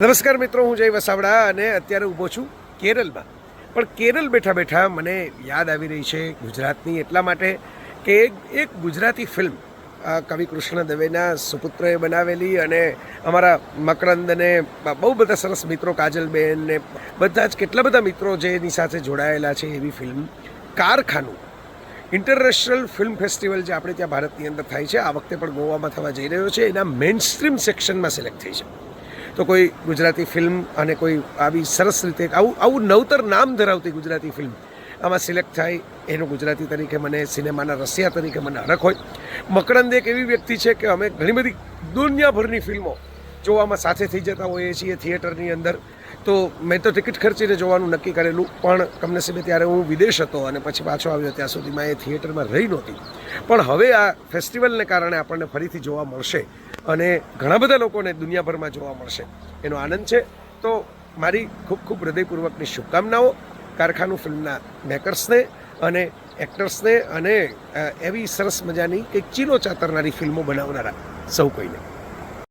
નમસ્કાર મિત્રો, હું જય વસાવડા અને અત્યારે ઊભો છું કેરળમાં. પણ કેરળ બેઠા બેઠા મને યાદ આવી રહી છે ગુજરાતની, એટલા માટે કે એક ગુજરાતી ફિલ્મ કવિ કૃષ્ણ દવેના સુપુત્રએ બનાવેલી અને અમારા મકરંદ અને બહુ બધા સરસ મિત્રો, કાજલબેન ને બધા જ કેટલા બધા મિત્રો જે એની સાથે જોડાયેલા છે, એવી ફિલ્મ કારખાનું ઇન્ટરનેશનલ ફિલ્મ ફેસ્ટિવલ જે આપણે ત્યાં ભારતની અંદર થાય છે, આ વખતે પણ ગોવામાં થવા જઈ રહ્યો છે. એના મેઇન સ્ટ્રીમ સેક્શનમાં સિલેક્ટ થઈ છે. તો કોઈ ગુજરાતી ફિલ્મ અને કોઈ આવી સરસ રીતે આવું નવતર નામ ધરાવતી ગુજરાતી ફિલ્મ આમાં સિલેક્ટ થાય, એનો ગુજરાતી તરીકે મને, સિનેમાના રસિયા તરીકે મને હરખ હોય. મકરંદ એક એવી વ્યક્તિ છે કે અમે ઘણી બધી દુનિયાભરની ફિલ્મો જોવામાં સાથે થઈ જતા હોઈએ છીએ થિયેટરની અંદર. તો મેં તો ટિકિટ ખર્ચીને જોવાનું નક્કી કરેલું, પણ કમનસીબે ત્યારે હું વિદેશ હતો અને પછી પાછો આવ્યો, ત્યાં સુધીમાં એ થિયેટરમાં રહી નહોતી. પણ હવે આ ફેસ્ટિવલને કારણે આપણને ફરીથી જોવા મળશે અને ઘણા બધા લોકોને દુનિયાભરમાં જોવા મળશે, એનો આનંદ છે. તો મારી ખૂબ ખૂબ હૃદયપૂર્વકની શુભકામનાઓ કારખાનું ફિલ્મના મેકર્સને અને એક્ટર્સને અને એવી સરસ મજાની કંઈક ચીલો ચાતરનારી ફિલ્મો બનાવનારા સૌ કોઈને.